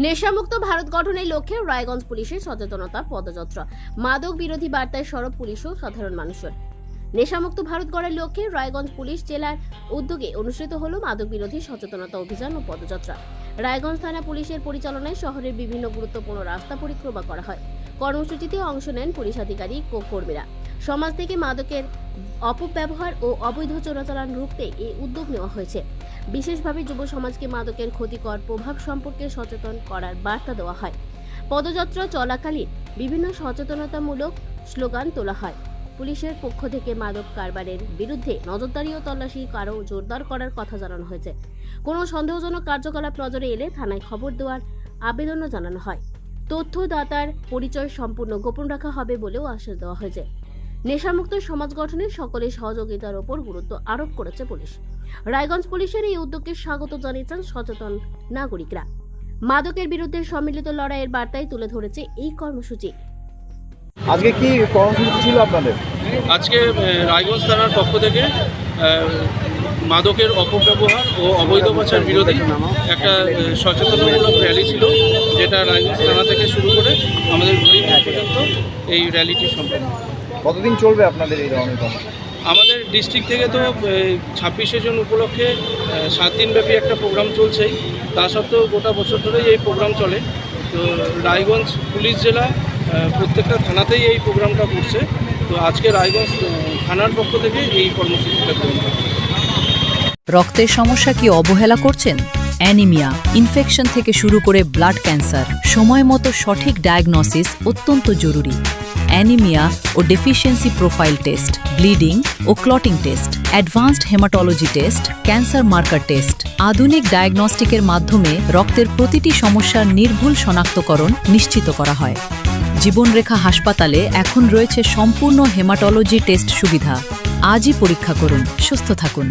নেশামুক্ত ভারত গঠনের লক্ষ্যে রায়গঞ্জ পুলিশের সচেতনতা পদযাত্রা, মাদক বিরোধী বার্তায় সরব পুলিশ ও সাধারণ মানুষের। নেশামুক্ত ভারত গড়ার লক্ষ্যে রায়গঞ্জ পুলিশ জেলার উদ্যোগে অনুষ্ঠিত হল মাদক বিরোধী সচেতনতা অভিযান ও পদযাত্রা। রায়গঞ্জ থানা পুলিশের পরিচালনায় শহরের বিভিন্ন গুরুত্বপূর্ণ রাস্তা পরিক্রমা করা হয়। কর্মসূচিতে অংশ নেন পুলিশ আধিকারিক ও কর্মীরা। সমাজ থেকে মাদকের অপব্যবহার ও অবৈধ চোরাচালান রুখতে এই উদ্যোগ নেওয়া হয়েছে। বিশেষভাবে যুব সমাজকে মাদকের ক্ষতিকর প্রভাব সম্পর্কে সচেতন করার বার্তা দেওয়া হয়। পদযাত্রা চলাকালীন বিভিন্ন সচেতনতামূলক স্লোগান তোলা হয়। পুলিশের পক্ষ থেকে মাদক কারবারের বিরুদ্ধে নজরদারি ও তল্লাশি আরও জোরদার করার কথা জানানো হয়েছে। কোনো সন্দেহজনক কার্যকলাপ নজরে এলে থানায় খবর দেওয়ার আবেদনও জানানো হয়। তথ্যদাতার পরিচয় সম্পূর্ণ গোপন রাখা হবে বলেও আশ্বাস দেওয়া হয়েছে। নেশামুক্ত সমাজ গঠনে সকলের সহযোগিতার ওপর গুরুত্ব আরোপ করেছে পুলিশ। রায়গঞ্জ পুলিশের এই উদ্যোগকে স্বাগত জানিয়েছেন সচেতন নাগরিকরা। মাদকের বিরুদ্ধে সম্মিলিত লড়াইয়ের বার্তায় তুলে ধরেছে এই কর্মসূচি। আজকে কি কর্মসূচি ছিল আপনাদের? আজকে রায়গঞ্জ থানার পক্ষ থেকে মাদকের অপব্যবহার ও অবৈধ পাচার বিরোধী একটা সচেতনমূলক র্যালি ছিল, যেটা রায়গঞ্জ থানা থেকে শুরু করে আমাদের ঘড়ি পর্যন্ত এই র্যালিটি সম্পন্ন। কতদিন চলবে আপনাদের এই ধরনের কর্মসূচি? আমাদের ডিস্ট্রিক্ট থেকে তো 26শে জুন উপলক্ষে 7 দিনব্যাপী একটা প্রোগ্রাম চলছেই। তা সত্ত্বেও গোটা বছর ধরেই এই প্রোগ্রাম চলে। তো রায়গঞ্জ পুলিশ জেলা প্রত্যেকটা থানাতেই এই প্রোগ্রামটা করছে। তো আজকে রায়গঞ্জ থানার পক্ষ থেকে এই কর্মসূচিটা গ্রহণ করা। রক্তের সমস্যা কি অবহেলা করছেন? অ্যানিমিয়া, ইনফেকশন থেকে শুরু করে ব্লাড ক্যান্সার, সময় মতো সঠিক ডায়াগনোসিস অত্যন্ত জরুরি। অ্যানিমিয়া ও ডেফিসিয়েন্সি প্রোফাইল টেস্ট, ব্লিডিং ও clotting test, advanced haematology test, cancer marker test, আধুনিক ডায়াগনস্টিকের মাধ্যমে রক্তের প্রতিটি সমস্যার নির্ভুল শনাক্তকরণ নিশ্চিত করা হয়। জীবনরেখা হাসপাতালে এখন রয়েছে সম্পূর্ণ হেমাটোলজি টেস্ট সুবিধা। আজই পরীক্ষা করুন, সুস্থ থাকুন।